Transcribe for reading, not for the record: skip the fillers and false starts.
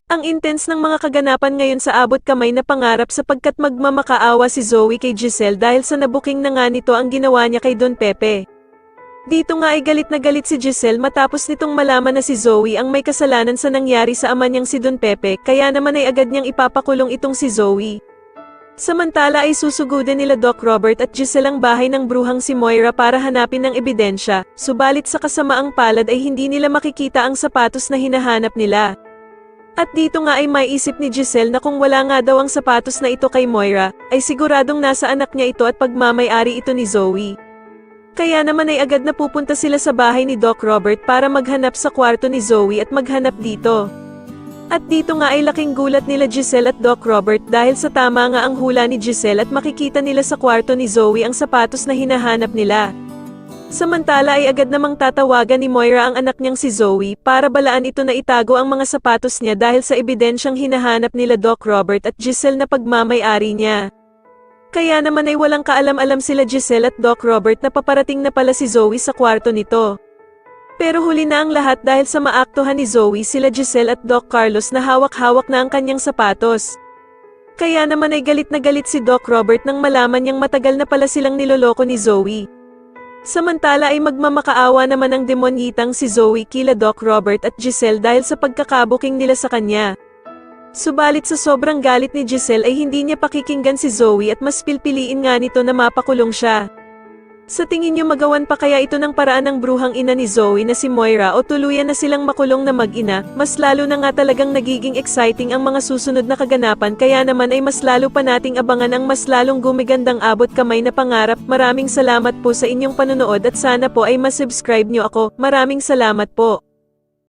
Ang intense ng mga kaganapan ngayon sa abot kamay na pangarap sapagkat magmamakaawa si Zoe kay Giselle dahil sa nabuking na nga nito ang ginawa niya kay Don Pepe. Dito nga ay galit na galit si Giselle matapos nitong malaman na si Zoe ang may kasalanan sa nangyari sa ama niyang si Don Pepe, kaya naman ay agad niyang ipapakulong itong si Zoe. Samantala ay susugudin nila Doc Robert at Giselle ang bahay ng bruhang si Moira para hanapin ng ebidensya, subalit sa kasamaang palad ay hindi nila makikita ang sapatos na hinahanap nila. At dito nga ay maiisip ni Giselle na kung wala nga daw ang sapatos na ito kay Moira, ay siguradong nasa anak niya ito at pagmamay-ari ito ni Zoe. Kaya naman ay agad na pupunta sila sa bahay ni Doc Robert para maghanap sa kwarto ni Zoe at maghanap dito. At dito nga ay laking gulat nila Giselle at Doc Robert dahil sa tama nga ang hula ni Giselle at makikita nila sa kwarto ni Zoe ang sapatos na hinahanap nila. Samantala ay agad namang tatawagan ni Moira ang anak niyang si Zoe para balaan ito na itago ang mga sapatos niya dahil sa ebidensyang hinahanap nila Doc Robert at Giselle na pagmamay-ari niya. Kaya naman ay walang kaalam-alam sila Giselle at Doc Robert na paparating na pala si Zoe sa kwarto nito. Pero huli na ang lahat dahil sa maaktuhan ni Zoe sila Giselle at Doc Carlos na hawak-hawak na ang kanyang sapatos. Kaya naman ay galit na galit si Doc Robert nang malaman niyang matagal na pala silang niloloko ni Zoe. Samantala ay magmamakaawa naman ang demonyitang si Zoe kila Doc Robert at Giselle dahil sa pagkakabuking nila sa kanya. Subalit sa sobrang galit ni Giselle ay hindi niya pakikinggan si Zoe at mas pilpiliin nga nito na mapakulong siya. Sa tingin niyo magawan pa kaya ito ng paraan ng bruhang ina ni Zoe na si Moira o tuluyan na silang makulong na mag-ina? Mas lalo na nga talagang nagiging exciting ang mga susunod na kaganapan, kaya naman ay mas lalo pa nating abangan ang mas lalong gumigandang abot kamay na pangarap. Maraming salamat po sa inyong panonood at sana po ay masubscribe niyo ako. Maraming salamat po.